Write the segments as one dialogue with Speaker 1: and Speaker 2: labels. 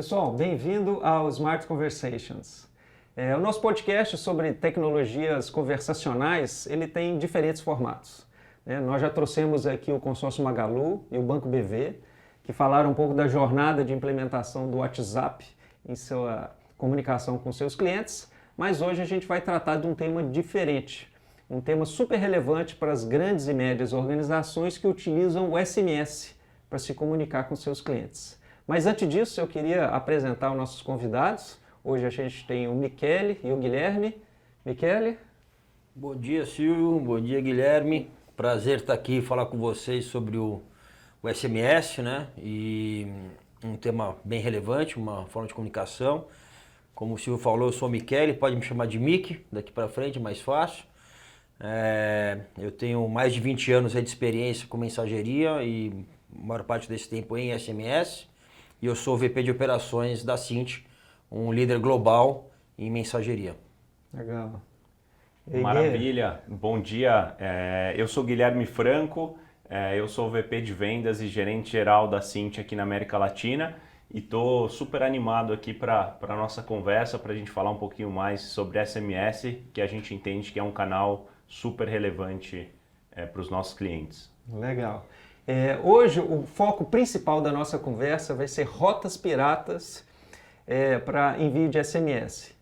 Speaker 1: pessoal, bem-vindo ao Smart Conversations. O nosso podcast sobre tecnologias conversacionais, ele tem diferentes formatos. Nós já trouxemos aqui o Consórcio Magalu e o Banco BV, que falaram um pouco da jornada de implementação do WhatsApp em sua comunicação com seus clientes, mas hoje a gente vai tratar de um tema diferente, um tema super relevante para as grandes e médias organizações que utilizam o SMS para se comunicar com seus clientes. Mas antes disso, eu queria apresentar os nossos convidados. Hoje a gente tem o Michele e o Guilherme. Michele?
Speaker 2: Bom dia, Silvio. Bom dia, Guilherme. Prazer estar aqui e falar com vocês sobre o SMS, né? E um tema bem relevante, uma forma de comunicação. Como o Silvio falou, eu sou o Michele, pode me chamar de Mick, daqui para frente, mais fácil. Eu tenho mais de 20 anos de experiência com mensageria e a maior parte desse tempo em SMS. E eu sou o VP de operações da Cint, um líder global em mensageria.
Speaker 1: Legal.
Speaker 3: Maravilha, bom dia. Eu sou Guilherme Franco, eu sou o VP de vendas e gerente geral da Cint aqui na América Latina e estou super animado aqui para a nossa conversa, para a gente falar um pouquinho mais sobre SMS, que a gente entende que é um canal super relevante para os nossos clientes. Legal.
Speaker 1: Hoje o foco principal da nossa conversa vai ser rotas piratas para envio de SMS.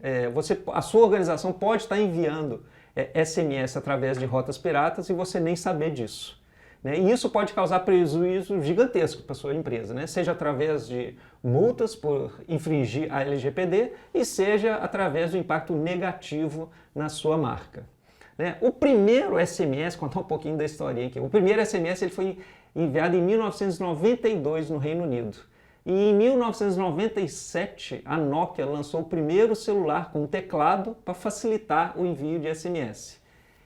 Speaker 1: A sua organização pode estar enviando SMS através de rotas piratas e você nem saber disso. E isso pode causar prejuízo gigantesco para a sua empresa, seja através de multas por infringir a LGPD e seja através do impacto negativo na sua marca. O primeiro SMS, contar um pouquinho da historinha aqui, o primeiro SMS ele foi enviado em 1992 no Reino Unido. E em 1997, a Nokia lançou o primeiro celular com teclado para facilitar o envio de SMS.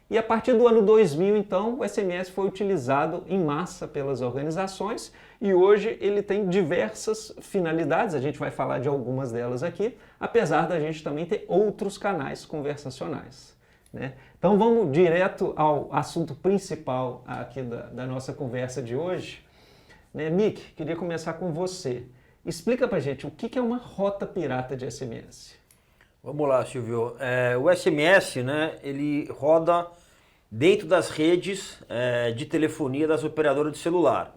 Speaker 1: E a partir do ano 2000, então, o SMS foi utilizado em massa pelas organizações e hoje ele tem diversas finalidades, a gente vai falar de algumas delas aqui, apesar da gente também ter outros canais conversacionais. Então vamos direto ao assunto principal aqui da nossa conversa de hoje. Mick, queria começar com você. Explica pra gente o que é uma rota pirata de SMS.
Speaker 2: Vamos lá, Silvio. O SMS, ele roda dentro das redes de telefonia das operadoras de celular.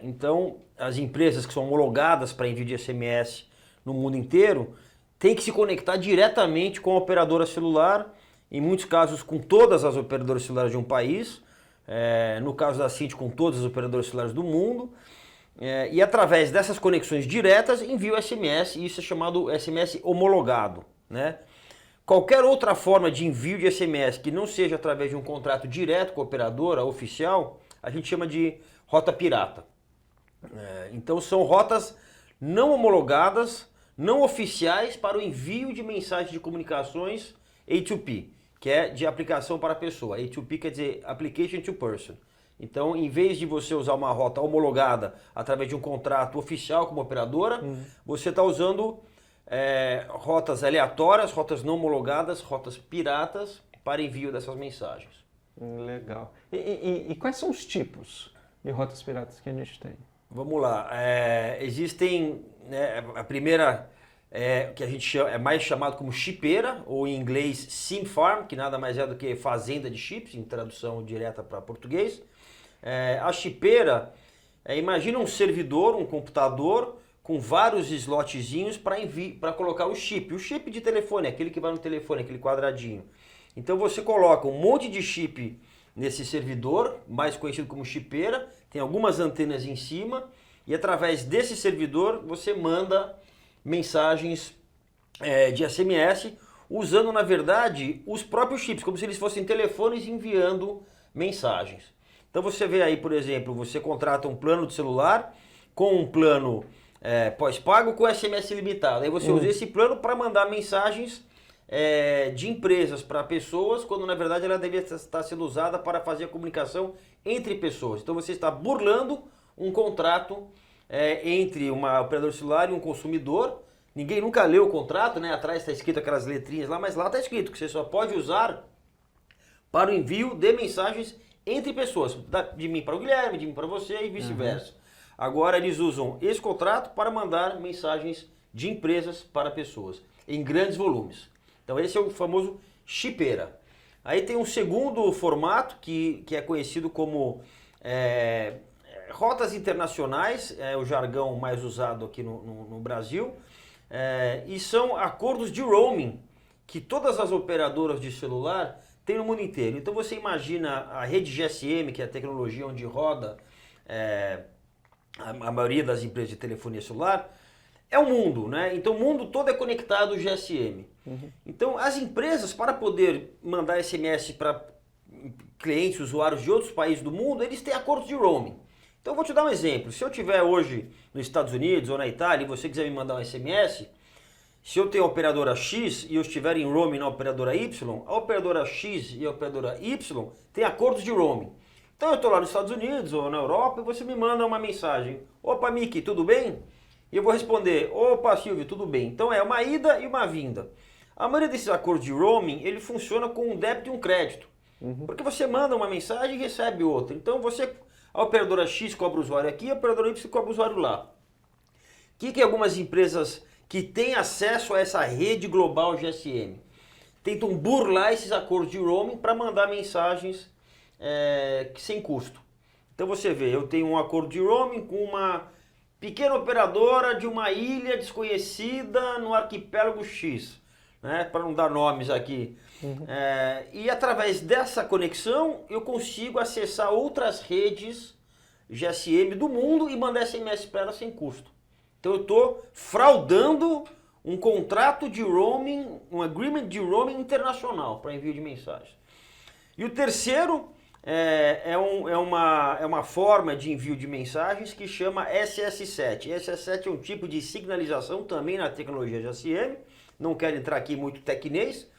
Speaker 2: Então, as empresas que são homologadas para envio de SMS no mundo inteiro têm que se conectar diretamente com a operadora celular, em muitos casos com todas as operadoras celulares de um país, no caso da Cint com todas as operadoras celulares do mundo, e através dessas conexões diretas envia o SMS, e isso é chamado SMS homologado. Qualquer outra forma de envio de SMS que não seja através de um contrato direto com a operadora oficial, a gente chama de rota pirata. Então são rotas não homologadas, não oficiais para o envio de mensagens de comunicações A2P, que é de aplicação para pessoa. A2P quer dizer Application to Person. Então, em vez de você usar uma rota homologada através de um contrato oficial como operadora, você está usando rotas aleatórias, rotas não homologadas, rotas piratas para envio dessas mensagens.
Speaker 1: Legal. E quais são os tipos de rotas piratas que a gente tem?
Speaker 2: Vamos lá. Existem, a primeira que a gente chama, é mais chamado como chipeira, ou em inglês sim farm, que nada mais é do que fazenda de chips, em tradução direta para português. A chipeira, imagina um servidor, um computador com vários slotzinhos para colocar o chip de telefone, aquele que vai no telefone, aquele quadradinho. Então você coloca um monte de chip nesse servidor, mais conhecido como chipeira, tem algumas antenas em cima e através desse servidor você manda mensagens de SMS usando, na verdade, os próprios chips, como se eles fossem telefones enviando mensagens. Então você vê aí, por exemplo, você contrata um plano de celular com um plano pós-pago com SMS ilimitado. Aí você usa esse plano para mandar mensagens de empresas para pessoas, quando na verdade ela deveria estar sendo usada para fazer a comunicação entre pessoas. Então você está burlando um contrato entre uma operadora celular e um consumidor. Ninguém nunca leu o contrato, atrás está escrito aquelas letrinhas lá, mas lá está escrito que você só pode usar para o envio de mensagens entre pessoas, de mim para o Guilherme, de mim para você e vice-versa. Agora eles usam esse contrato para mandar mensagens de empresas para pessoas, em grandes volumes. Então esse é o famoso chipeira. Aí tem um segundo formato que é conhecido como rotas internacionais, é o jargão mais usado aqui no Brasil, e são acordos de roaming que todas as operadoras de celular têm no mundo inteiro. Então você imagina a rede GSM, que é a tecnologia onde roda a maioria das empresas de telefonia celular, é o mundo, né? Então o mundo todo é conectado ao GSM. Então as empresas, para poder mandar SMS para clientes, usuários de outros países do mundo, eles têm acordos de roaming. Então eu vou te dar um exemplo. Se eu estiver hoje nos Estados Unidos ou na Itália e você quiser me mandar um SMS, se eu tenho a operadora X e eu estiver em roaming na operadora Y, a operadora X e a operadora Y têm acordos de roaming. Então eu estou lá nos Estados Unidos ou na Europa e você me manda uma mensagem. Opa, Miki, tudo bem? E eu vou responder, opa, Silvio, tudo bem. Então é uma ida e uma vinda. A maioria desses acordos de roaming, ele funciona com um débito e um crédito. Porque você manda uma mensagem e recebe outra. Então a operadora X cobra o usuário aqui, a operadora Y cobra o usuário lá. O que algumas empresas que têm acesso a essa rede global GSM tentam burlar esses acordos de roaming para mandar mensagens sem custo? Então você vê, eu tenho um acordo de roaming com uma pequena operadora de uma ilha desconhecida no arquipélago X, né, para não dar nomes aqui. E através dessa conexão eu consigo acessar outras redes GSM do mundo e mandar SMS para ela sem custo. Então eu estou fraudando um contrato de roaming, um agreement de roaming internacional para envio de mensagens. E o terceiro é uma forma de envio de mensagens que chama SS7. SS7 é um tipo de signalização também na tecnologia GSM. Não quero entrar aqui muito tecnês,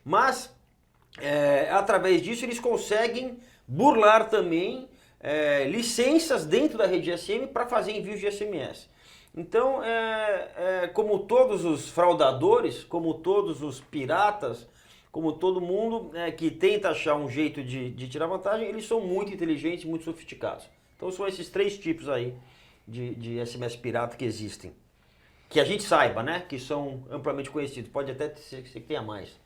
Speaker 2: mas através disso eles conseguem burlar também licenças dentro da rede GSM para fazer envios de SMS. Então, como todos os fraudadores, como todos os piratas, como todo mundo que tenta achar um jeito de tirar vantagem, eles são muito inteligentes, muito sofisticados. Então são esses três tipos aí de SMS pirata que existem. Que a gente saiba, né? Que são amplamente conhecidos. Pode até ser que tenha mais.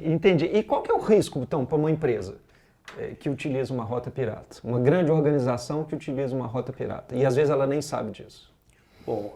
Speaker 1: Entendi. E qual que é o risco, então, para uma empresa que utiliza uma rota pirata? Uma grande organização que utiliza uma rota pirata. E às vezes ela nem sabe disso.
Speaker 2: Bom,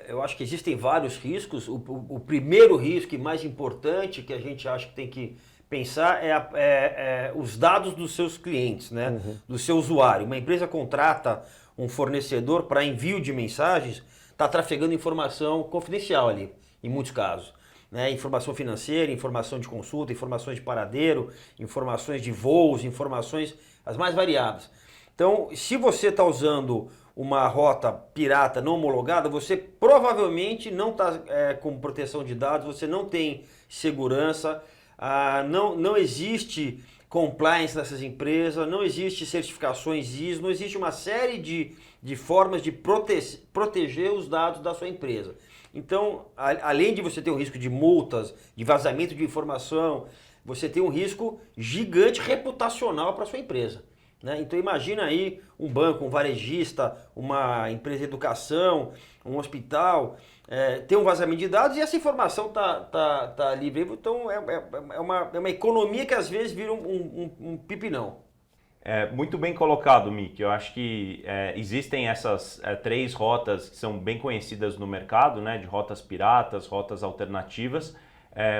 Speaker 2: eu acho que existem vários riscos. O primeiro risco e mais importante que a gente acha que tem que pensar é os dados dos seus clientes, né? Do seu usuário. Uma empresa contrata um fornecedor para envio de mensagens, está trafegando informação confidencial ali, em muitos casos. Né? Informação financeira, informação de consulta, informações de paradeiro, informações de voos, informações as mais variadas. Então, se você está usando uma rota pirata não homologada, você provavelmente não está com proteção de dados, você não tem segurança, não existe compliance nessas empresas, não existe certificações ISO, não existe uma série de formas de proteger os dados da sua empresa. Então, além de você ter um risco de multas, de vazamento de informação, você tem um risco gigante reputacional para a sua empresa. Né? Então imagina aí um banco, um varejista, uma empresa de educação, um hospital, tem um vazamento de dados e essa informação tá livre. Então é uma economia que às vezes vira um pipinão.
Speaker 3: Muito bem colocado, Mick. Eu acho que existem essas três rotas que são bem conhecidas no mercado, né, de rotas piratas, rotas alternativas.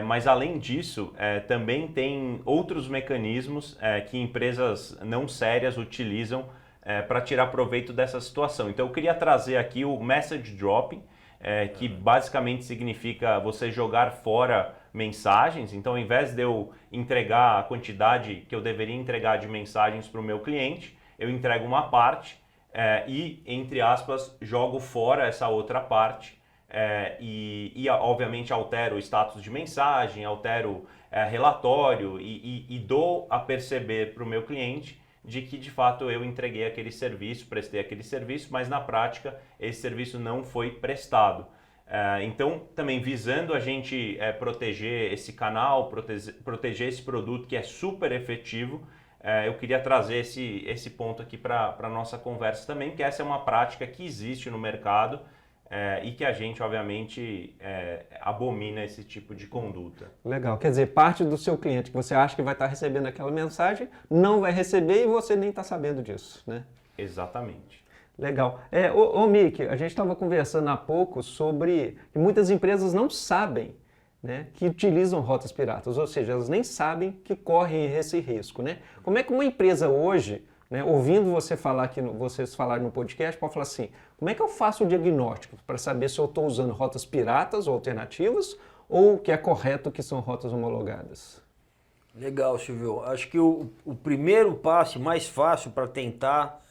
Speaker 3: Mas além disso, também tem outros mecanismos que empresas não sérias utilizam para tirar proveito dessa situação. Então eu queria trazer aqui o message dropping, que basicamente significa você jogar fora mensagens. Então ao invés de eu entregar a quantidade que eu deveria entregar de mensagens para o meu cliente, eu entrego uma parte e, entre aspas, jogo fora essa outra parte. E obviamente altero o status de mensagem, altero relatório e dou a perceber para o meu cliente de que de fato eu entreguei aquele serviço, prestei aquele serviço, mas na prática esse serviço não foi prestado. Então também visando a gente proteger esse canal, proteger esse produto que é super efetivo, eu queria trazer esse ponto aqui para a nossa conversa também, que essa é uma prática que existe no mercado e que a gente, obviamente, abomina esse tipo de conduta.
Speaker 1: Legal, quer dizer, parte do seu cliente que você acha que vai estar recebendo aquela mensagem, não vai receber e você nem está sabendo disso, né?
Speaker 3: Exatamente.
Speaker 1: Legal. Ô Mick, a gente estava conversando há pouco sobre que muitas empresas não sabem, né, que utilizam rotas piratas, ou seja, elas nem sabem que correm esse risco, né? Como é que uma empresa hoje, né, ouvindo você falar aqui, vocês falarem no podcast, pode falar assim, como é que eu faço o diagnóstico para saber se eu estou usando rotas piratas ou alternativas ou o que é correto que são rotas homologadas?
Speaker 2: Legal, Silvio. Acho que o primeiro passo mais fácil para tentar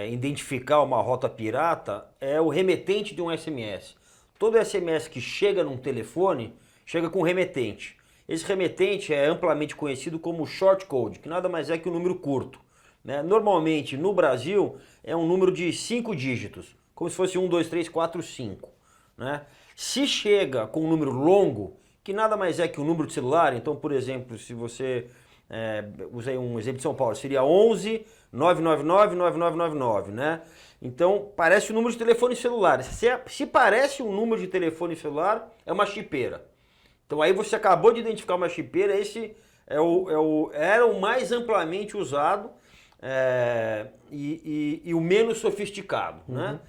Speaker 2: identificar uma rota pirata é o remetente de um SMS. Todo SMS que chega num telefone chega com remetente. Esse remetente é amplamente conhecido como short code, que nada mais é que um número curto, né? Normalmente no Brasil é um número de 5 dígitos, como se fosse 1, 2, 3, 4, 5. Né? Se chega com um número longo, que nada mais é que um número de celular, então, por exemplo, se você usei um exemplo de São Paulo, seria 11 999 9999, né? Então, parece um número de telefone celular. Se parece um número de telefone celular, é uma chipeira. Então, aí você acabou de identificar uma chipeira, esse era o mais amplamente usado e o menos sofisticado, né?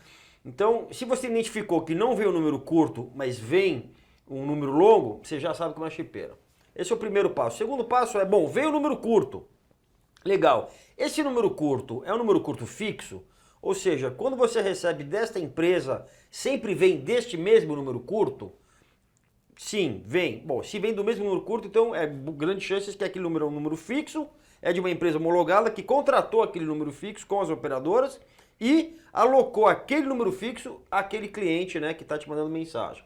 Speaker 2: Então, se você identificou que não veio um número curto, mas vem um número longo, você já sabe que é uma chipeira. Esse é o primeiro passo. O segundo passo veio um número curto. Legal. Esse número curto é um número curto fixo? Ou seja, quando você recebe desta empresa, sempre vem deste mesmo número curto? Sim, vem. Bom, se vem do mesmo número curto, então é grande chances que aquele número é um número fixo, é de uma empresa homologada que contratou aquele número fixo com as operadoras e alocou aquele número fixo àquele cliente, né, que está te mandando mensagem.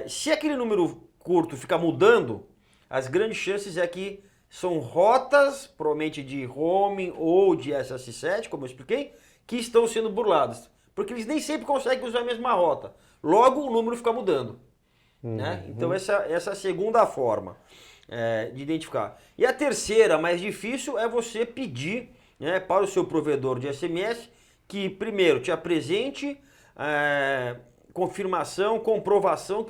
Speaker 2: Se aquele número curto ficar mudando, as grandes chances é que são rotas, provavelmente de roaming ou de SS7, como eu expliquei, que estão sendo burladas. Porque eles nem sempre conseguem usar a mesma rota. Logo, o número fica mudando. Né? Então, essa é a segunda forma de identificar. E a terceira, mais difícil, é você pedir, né, para o seu provedor de SMS que, primeiro, te apresente confirmação, comprovação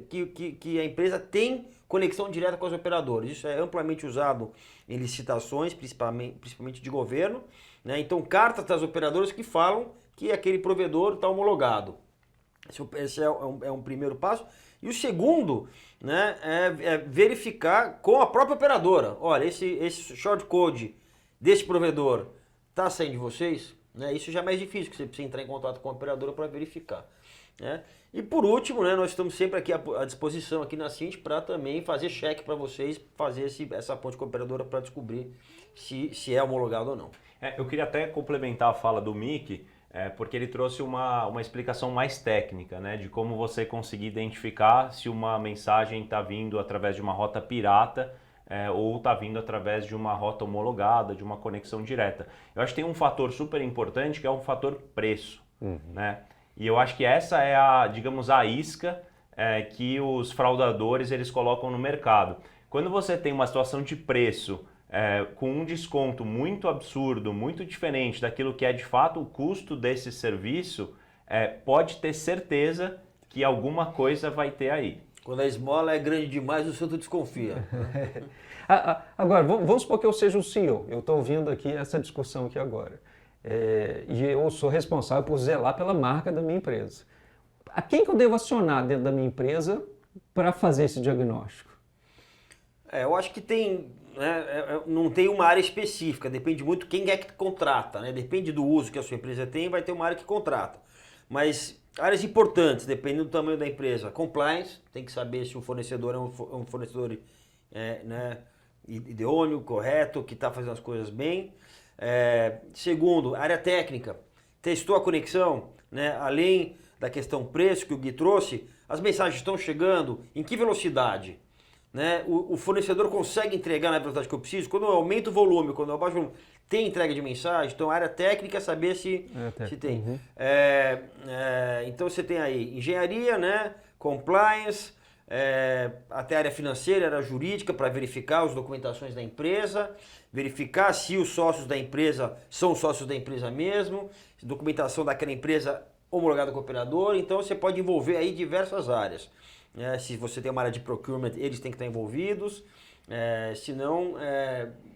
Speaker 2: que a empresa tem conexão direta com os operadores. Isso é amplamente usado em licitações, principalmente de governo, né? Então, cartas das operadoras que falam que aquele provedor está homologado. Esse é um primeiro passo. E o segundo, né, é verificar com a própria operadora. Olha, esse short code desse provedor está saindo de vocês? Né? Isso já é mais difícil, porque você precisa entrar em contato com a operadora para verificar. Né? E por último, né, nós estamos sempre aqui à disposição aqui na Cint para também fazer cheque para vocês, fazer essa ponte com a operadora para descobrir se é homologado ou não.
Speaker 3: Eu queria até complementar a fala do Mick, porque ele trouxe uma explicação mais técnica, né, de como você conseguir identificar se uma mensagem está vindo através de uma rota pirata ou está vindo através de uma rota homologada, de uma conexão direta. Eu acho que tem um fator super importante que é o fator preço, né? E eu acho que essa é digamos, a isca que os fraudadores eles colocam no mercado. Quando você tem uma situação de preço com um desconto muito absurdo, muito diferente daquilo que é de fato o custo desse serviço, pode ter certeza que alguma coisa vai ter aí.
Speaker 2: Quando a esmola é grande demais, o santo desconfia.
Speaker 1: Agora, vamos supor que eu seja o CEO. Eu estou ouvindo aqui essa discussão aqui agora. E eu sou responsável por zelar pela marca da minha empresa. A quem que eu devo acionar dentro da minha empresa para fazer esse diagnóstico?
Speaker 2: Eu acho que tem, né, não tem uma área específica, depende muito quem é que contrata, né? Depende do uso que a sua empresa tem, vai ter uma área que contrata. Mas áreas importantes, dependendo do tamanho da empresa. Compliance, tem que saber se o fornecedor é um fornecedor né, idôneo, correto, que está fazendo as coisas bem. Segundo, área técnica, testou a conexão, né? Além da questão preço que o Gui trouxe, as mensagens estão chegando, em que velocidade? Né? O fornecedor consegue entregar na velocidade que eu preciso? Quando eu aumento o volume, quando eu abaixo o volume, tem entrega de mensagem? Então a área técnica é saber se tem. Então você tem aí engenharia, né? Compliance, até a área financeira, área jurídica, para verificar as documentações da empresa, verificar se os sócios da empresa são sócios da empresa mesmo, documentação daquela empresa homologada com o operador. Então você pode envolver aí diversas áreas. Se você tem uma área de procurement, eles têm que estar envolvidos. Se não,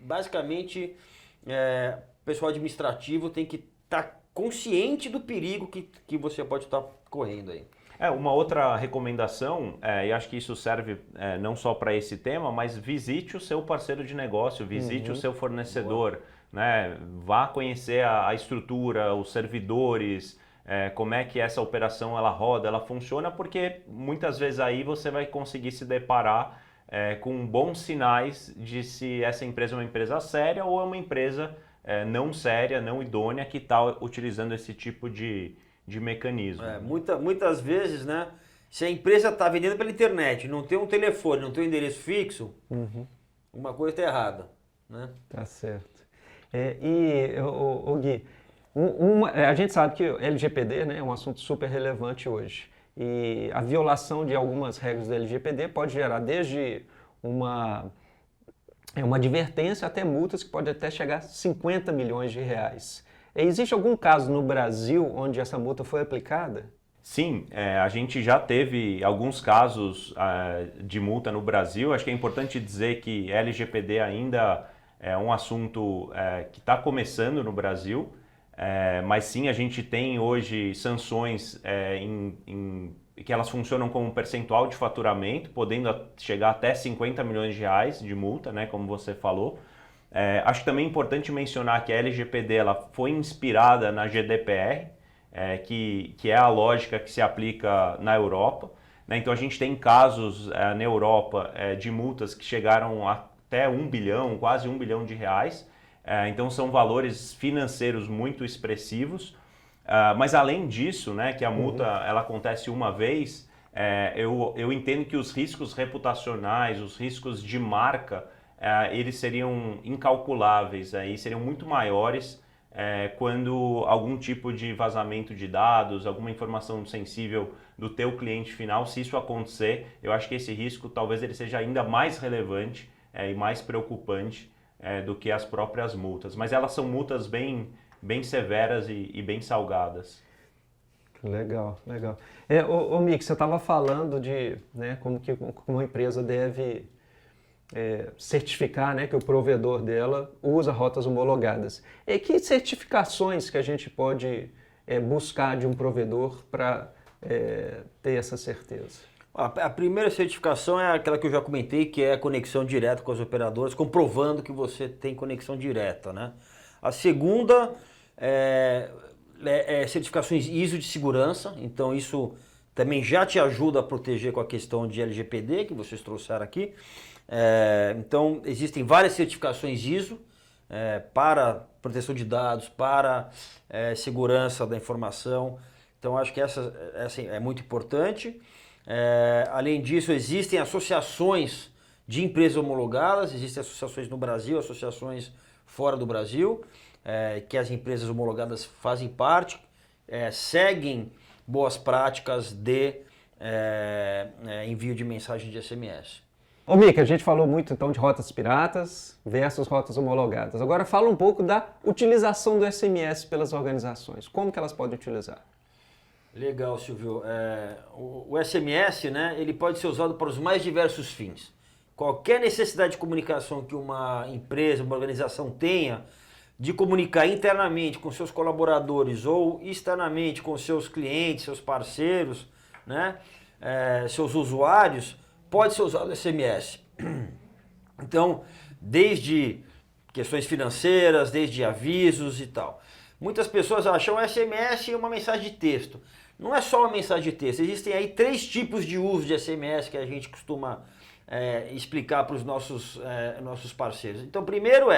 Speaker 2: basicamente, o pessoal administrativo tem que estar consciente do perigo que você pode estar correndo aí.
Speaker 3: Uma outra recomendação, e acho que isso serve não só para esse tema, mas visite o seu parceiro de negócio, visite o seu fornecedor, né? Vá conhecer a estrutura, os servidores, como é que essa operação ela roda, ela funciona, porque muitas vezes aí você vai conseguir se deparar com bons sinais de se essa empresa é uma empresa séria ou é uma empresa não séria, não idônea, que está utilizando esse tipo de mecanismo.
Speaker 2: Muitas vezes, né? Se a empresa está vendendo pela internet, não tem um telefone, não tem um endereço fixo, uma coisa está errada, né?
Speaker 1: Tá certo. Gui, a gente sabe que o LGPD, né, é um assunto super relevante hoje. E a violação de algumas regras do LGPD pode gerar desde uma advertência até multas que podem até chegar a 50 milhões de reais. Existe algum caso no Brasil onde essa multa foi aplicada?
Speaker 3: Sim, a gente já teve alguns casos de multa no Brasil. Acho que é importante dizer que LGPD ainda é um assunto que está começando no Brasil, mas sim, a gente tem hoje sanções que elas funcionam como um percentual de faturamento, podendo chegar até 50 milhões de reais de multa, né, como você falou. Acho também importante mencionar que a LGPD ela foi inspirada na GDPR, que é a lógica que se aplica na Europa, né? Então a gente tem casos na Europa de multas que chegaram até 1 bilhão, quase 1 bilhão de reais. Então são valores financeiros muito expressivos. Mas além disso, né, que a multa ela acontece uma vez, eu entendo que os riscos reputacionais, os riscos de marca, eles seriam incalculáveis, seriam muito maiores quando algum tipo de vazamento de dados, alguma informação sensível do teu cliente final, se isso acontecer, eu acho que esse risco talvez ele seja ainda mais relevante e mais preocupante do que as próprias multas. Mas elas são multas bem severas e bem salgadas.
Speaker 1: Legal, legal. Mick, você estava falando de como que uma empresa deve certificar, né, que o provedor dela usa rotas homologadas. E que certificações que a gente pode buscar de um provedor para ter essa certeza?
Speaker 2: A primeira certificação é aquela que eu já comentei, que é a conexão direta com as operadoras, comprovando que você tem conexão direta, né? A segunda é certificações ISO de segurança, então isso também já te ajuda a proteger com a questão de LGPD que vocês trouxeram aqui. Então existem várias certificações ISO para proteção de dados, para segurança da informação. Então acho que essa é muito importante. Além disso, existem associações de empresas homologadas, existem associações no Brasil, associações fora do Brasil, que as empresas homologadas fazem parte, seguem boas práticas de envio de mensagem de SMS.
Speaker 1: Mick, a gente falou muito então de rotas piratas versus rotas homologadas. Agora fala um pouco da utilização do SMS pelas organizações. Como que elas podem utilizar?
Speaker 2: Legal, Silvio. O SMS, né, ele pode ser usado para os mais diversos fins. Qualquer necessidade de comunicação que uma empresa, uma organização tenha, de comunicar internamente com seus colaboradores ou externamente com seus clientes, seus parceiros, né, seus usuários, pode ser usado o SMS. Então, desde questões financeiras, desde avisos e tal. Muitas pessoas acham o SMS uma mensagem de texto. Não é só uma mensagem de texto, existem aí 3 tipos de uso de SMS que a gente costuma explicar para os nossos parceiros. Então, primeiro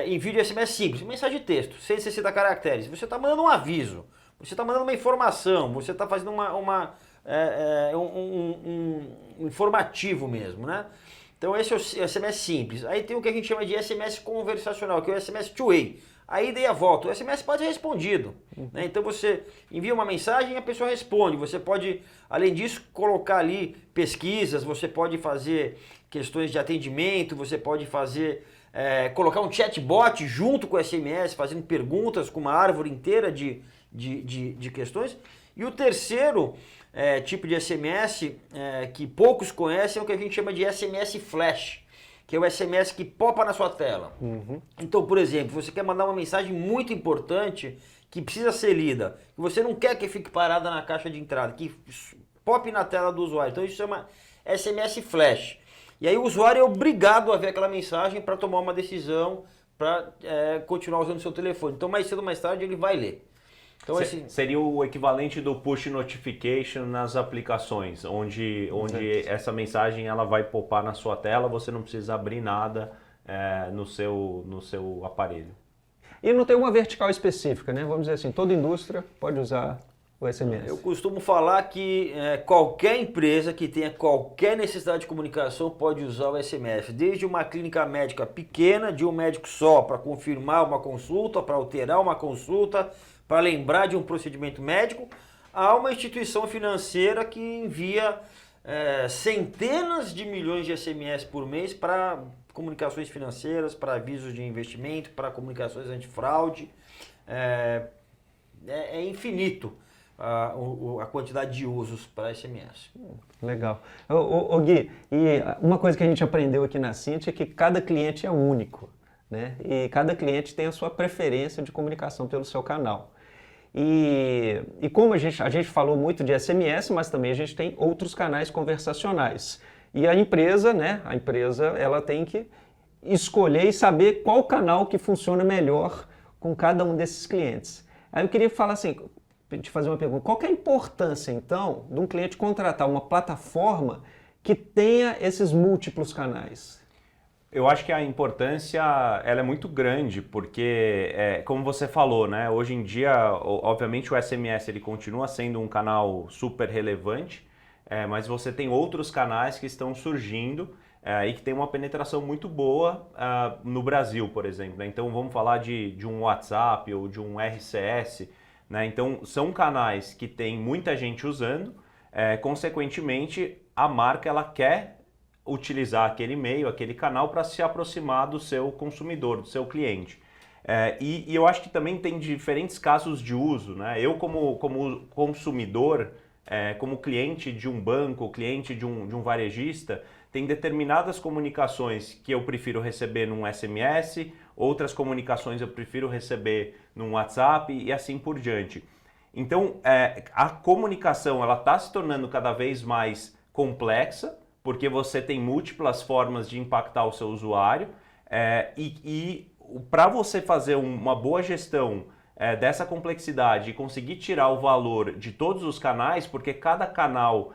Speaker 2: envio de SMS simples, mensagem de texto, 160 caracteres. Você está mandando um aviso, você está mandando uma informação, você está fazendo um informativo mesmo, né? Então esse é o SMS simples. Aí tem o que a gente chama de SMS conversacional, que é o SMS two-way. A ida e a volta. O SMS pode ser respondido. Né? Então você envia uma mensagem e a pessoa responde. Você pode, além disso, colocar ali pesquisas, você pode fazer questões de atendimento, você pode fazer, colocar um chatbot junto com o SMS, fazendo perguntas com uma árvore inteira de questões. E o terceiro tipo de SMS que poucos conhecem é o que a gente chama de SMS Flash, que é o SMS que popa na sua tela. Então, por exemplo, você quer mandar uma mensagem muito importante que precisa ser lida, que você não quer que fique parada na caixa de entrada, que pope na tela do usuário. Então isso chama SMS Flash. E aí o usuário é obrigado a ver aquela mensagem para tomar uma decisão, para continuar usando o seu telefone. Então mais cedo ou mais tarde ele vai ler. Então,
Speaker 3: seria o equivalente do push notification nas aplicações, onde essa mensagem ela vai popar na sua tela, você não precisa abrir nada no seu aparelho.
Speaker 1: E não tem uma vertical específica, né? Vamos dizer assim, toda indústria pode usar o SMS.
Speaker 2: Eu costumo falar que qualquer empresa que tenha qualquer necessidade de comunicação pode usar o SMS, desde uma clínica médica pequena, de um médico só, para confirmar uma consulta, para alterar uma consulta, para lembrar de um procedimento médico, a uma instituição financeira que envia centenas de milhões de SMS por mês para comunicações financeiras, para avisos de investimento, para comunicações antifraude. É infinito a quantidade de usos para SMS.
Speaker 1: Legal. Ô Gui, e uma coisa que a gente aprendeu aqui na Cinti é que cada cliente é único, né? E cada cliente tem a sua preferência de comunicação pelo seu canal. E como a gente falou muito de SMS, mas também a gente tem outros canais conversacionais. E a empresa, né? A empresa ela tem que escolher e saber qual canal que funciona melhor com cada um desses clientes. Aí eu queria falar assim, te fazer uma pergunta. Qual que é a importância, então, de um cliente contratar uma plataforma que tenha esses múltiplos canais?
Speaker 3: Eu acho que a importância ela é muito grande, porque, como você falou, né, hoje em dia, obviamente o SMS ele continua sendo um canal super relevante, mas você tem outros canais que estão surgindo e que tem uma penetração muito boa no Brasil, por exemplo. Né? Então vamos falar de um WhatsApp ou de um RCS. Né? Então são canais que tem muita gente usando, consequentemente a marca ela quer utilizar aquele meio, aquele canal para se aproximar do seu consumidor, do seu cliente. E eu acho que também tem diferentes casos de uso. Né? Eu como consumidor, como cliente de um banco, cliente de um varejista, tem determinadas comunicações que eu prefiro receber num SMS, outras comunicações eu prefiro receber num WhatsApp e assim por diante. Então, a comunicação ela está se tornando cada vez mais complexa, porque você tem múltiplas formas de impactar o seu usuário e para você fazer uma boa gestão dessa complexidade e conseguir tirar o valor de todos os canais, porque cada canal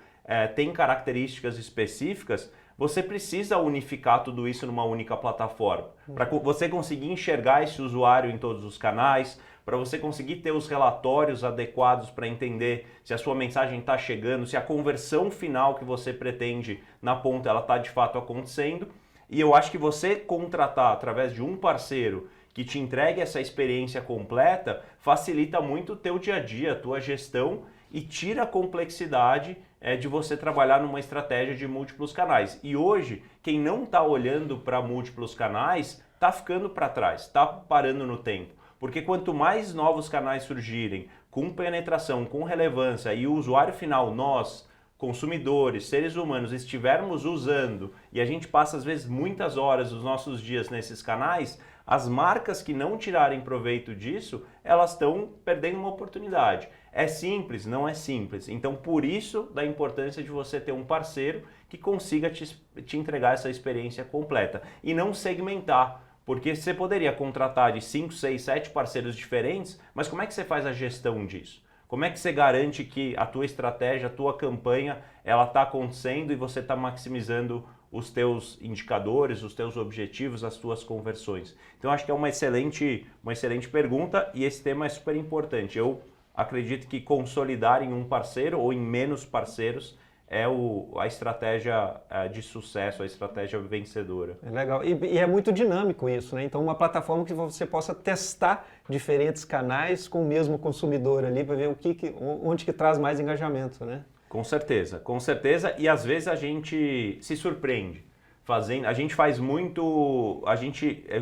Speaker 3: tem características específicas, você precisa unificar tudo isso numa única plataforma. Para você conseguir enxergar esse usuário em todos os canais, para você conseguir ter os relatórios adequados para entender se a sua mensagem está chegando, se a conversão final que você pretende na ponta ela está de fato acontecendo. E eu acho que você contratar através de um parceiro que te entregue essa experiência completa facilita muito o teu dia a dia, a tua gestão e tira a complexidade de você trabalhar numa estratégia de múltiplos canais. E hoje, quem não está olhando para múltiplos canais está ficando para trás, está parando no tempo. Porque quanto mais novos canais surgirem, com penetração, com relevância, e o usuário final, nós, consumidores, seres humanos, estivermos usando, e a gente passa às vezes muitas horas dos nossos dias nesses canais, as marcas que não tirarem proveito disso, elas estão perdendo uma oportunidade. É simples? Não é simples. Então, por isso, da importância de você ter um parceiro que consiga te entregar essa experiência completa e não segmentar. Porque você poderia contratar de 5, 6, 7 parceiros diferentes, mas como é que você faz a gestão disso? Como é que você garante que a tua estratégia, a tua campanha, ela está acontecendo e você está maximizando os teus indicadores, os teus objetivos, as tuas conversões? Então, acho que é uma excelente pergunta e esse tema é super importante. Eu acredito que consolidar em um parceiro ou em menos parceiros é a estratégia de sucesso, a estratégia vencedora.
Speaker 1: É legal. E é muito dinâmico isso, né? Então, uma plataforma que você possa testar diferentes canais com o mesmo consumidor ali para ver onde que traz mais engajamento, né?
Speaker 3: Com certeza, com certeza. E às vezes a gente se surpreende. A gente faz muito,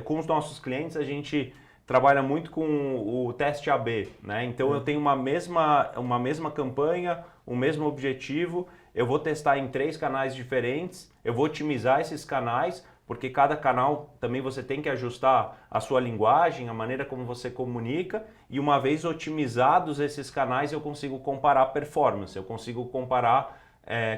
Speaker 3: com os nossos clientes, a gente trabalha muito com o teste AB, né? Então eu tenho uma mesma campanha, o mesmo objetivo, eu vou testar em 3 canais diferentes, eu vou otimizar esses canais, porque cada canal também você tem que ajustar a sua linguagem, a maneira como você comunica, e uma vez otimizados esses canais eu consigo comparar performance, eu consigo comparar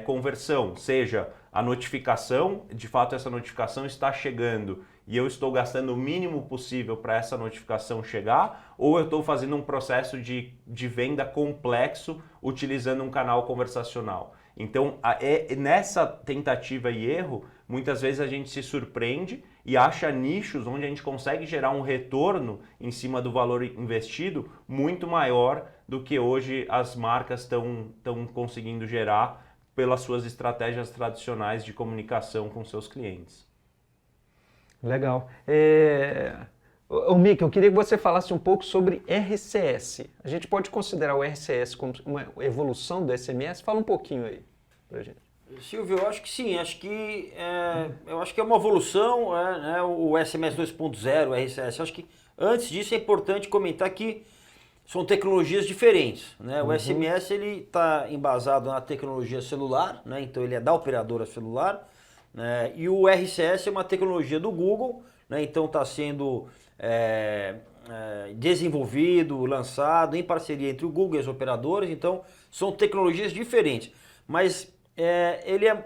Speaker 3: conversão, seja a notificação, de fato essa notificação está chegando e eu estou gastando o mínimo possível para essa notificação chegar, ou eu estou fazendo um processo de venda complexo utilizando um canal conversacional. Então, nessa tentativa e erro, muitas vezes a gente se surpreende e acha nichos onde a gente consegue gerar um retorno em cima do valor investido muito maior do que hoje as marcas estão conseguindo gerar pelas suas estratégias tradicionais de comunicação com seus clientes.
Speaker 1: Legal. Mick, eu queria que você falasse um pouco sobre RCS. A gente pode considerar o RCS como uma evolução do SMS? Fala um pouquinho aí pra gente.
Speaker 2: Silvio, eu acho que sim, eu acho que é uma evolução, né, o SMS 2.0, o RCS. Eu acho que antes disso é importante comentar que são tecnologias diferentes, né? O SMS ele está embasado na tecnologia celular, né? Então ele é da operadora celular, né? E o RCS é uma tecnologia do Google, né? Então está sendo desenvolvido, lançado em parceria entre o Google e as operadoras. Então são tecnologias diferentes, mas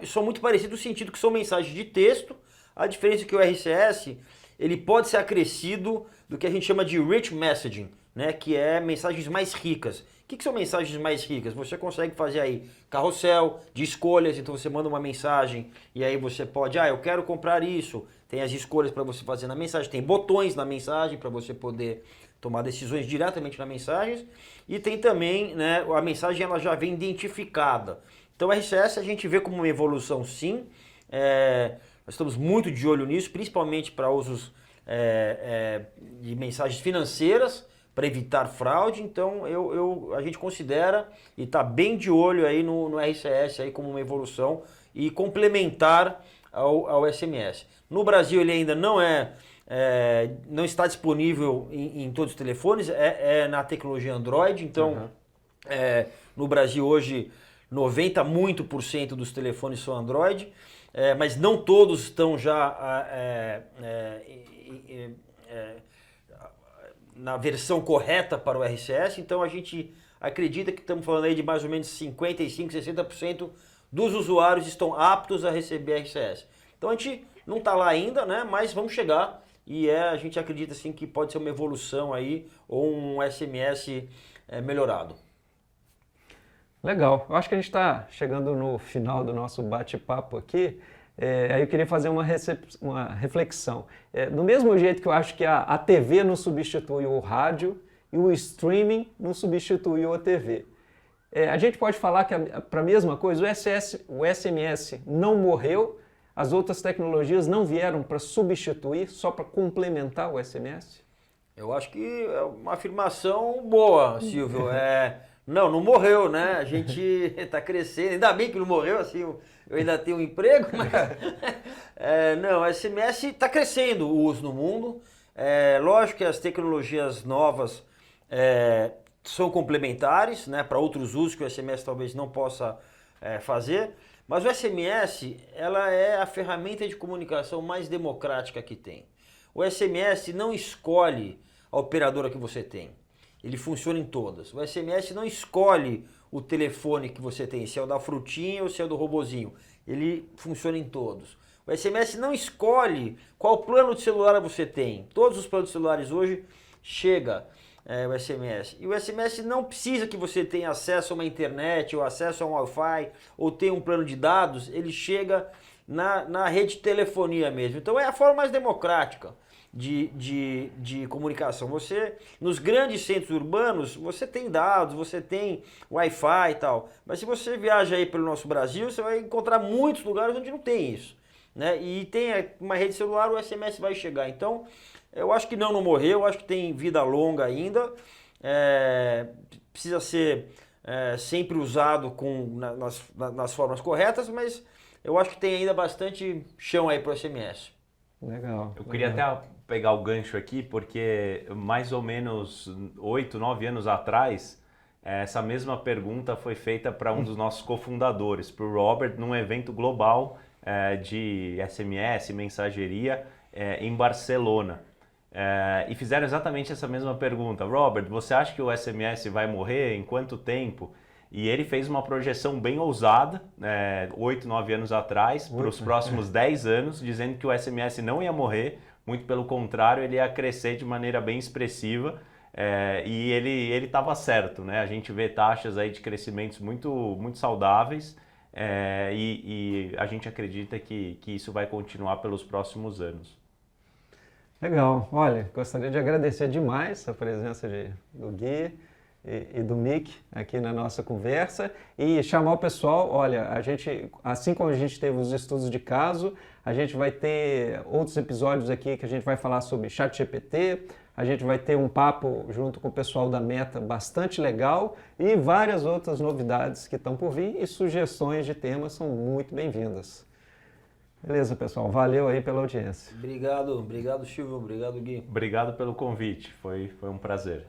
Speaker 2: são muito parecidos no sentido que são mensagens de texto. A diferença é que o RCS ele pode ser acrescido do que a gente chama de rich messaging, né, que é mensagens mais ricas. O que são mensagens mais ricas? Você consegue fazer aí carrossel de escolhas, então você manda uma mensagem e aí você pode, eu quero comprar isso, tem as escolhas para você fazer na mensagem, tem botões na mensagem para você poder tomar decisões diretamente na mensagem, e tem também, né, a mensagem ela já vem identificada. Então o RCS a gente vê como uma evolução sim, nós estamos muito de olho nisso, principalmente para usos de mensagens financeiras, para evitar fraude. Então a gente considera e está bem de olho aí no RCS aí como uma evolução e complementar ao SMS. No Brasil ele ainda não está disponível em todos os telefones, na tecnologia Android. Então no Brasil hoje 90% dos telefones são Android, mas não todos estão já na versão correta para o RCS, então a gente acredita que estamos falando aí de mais ou menos 55%, 60% dos usuários estão aptos a receber RCS. Então a gente não está lá ainda, né? Mas vamos chegar e a gente acredita sim que pode ser uma evolução aí ou um SMS melhorado.
Speaker 1: Legal, eu acho que a gente está chegando no final do nosso bate-papo aqui. Aí eu queria fazer uma reflexão. Do mesmo jeito que eu acho que a TV não substitui o rádio e o streaming não substituiu a TV. A gente pode falar que para a mesma coisa, o SMS não morreu, as outras tecnologias não vieram para substituir, só para complementar o SMS?
Speaker 2: Eu acho que é uma afirmação boa, Silvio. Não morreu, né? A gente está crescendo, ainda bem que não morreu, assim, eu ainda tenho um emprego, mas não, o SMS está crescendo o uso no mundo. Lógico que as tecnologias novas são complementares, né, para outros usos que o SMS talvez não possa fazer, mas o SMS ela é a ferramenta de comunicação mais democrática que tem. O SMS não escolhe a operadora que você tem. Ele funciona em todas. O SMS não escolhe o telefone que você tem, se é o da frutinha ou se é o do robozinho. Ele funciona em todos. O SMS não escolhe qual plano de celular você tem. Todos os planos de celulares hoje chega o SMS. E o SMS não precisa que você tenha acesso a uma internet ou acesso a um Wi-Fi ou tenha um plano de dados. Ele chega na rede de telefonia mesmo. Então é a forma mais democrática. de comunicação. Você, nos grandes centros urbanos, você tem dados, você tem Wi-Fi e tal. Mas se você viaja aí pelo nosso Brasil, você vai encontrar muitos lugares onde não tem isso, né? E tem uma rede celular, o SMS vai chegar. Então, eu acho que não morreu, eu acho que tem vida longa ainda. Precisa ser sempre usado nas formas corretas, mas eu acho que tem ainda bastante chão aí para o SMS.
Speaker 1: Legal.
Speaker 3: Eu queria até pegar o gancho aqui, porque mais ou menos 8, 9 anos atrás, essa mesma pergunta foi feita para um dos nossos cofundadores, para o Robert, num evento global de SMS, mensageria, em Barcelona. E fizeram exatamente essa mesma pergunta. Robert, você acha que o SMS vai morrer? Em quanto tempo? E ele fez uma projeção bem ousada, 8, 9 anos atrás, para os próximos 10 anos, dizendo que o SMS não ia morrer, muito pelo contrário, ele ia crescer de maneira bem expressiva, e ele estava certo, né? A gente vê taxas aí de crescimentos muito, muito saudáveis, e a gente acredita que isso vai continuar pelos próximos anos.
Speaker 1: Legal. Olha, gostaria de agradecer demais a presença do Gui e do Mick aqui na nossa conversa e chamar o pessoal. Olha, a gente, assim como a gente teve os estudos de caso, a gente vai ter outros episódios aqui que a gente vai falar sobre ChatGPT, a gente vai ter um papo junto com o pessoal da Meta bastante legal e várias outras novidades que estão por vir e sugestões de temas são muito bem-vindas. Beleza, pessoal. Valeu aí pela audiência.
Speaker 2: Obrigado, Silvio. Obrigado, Gui.
Speaker 3: Obrigado pelo convite. Foi um prazer.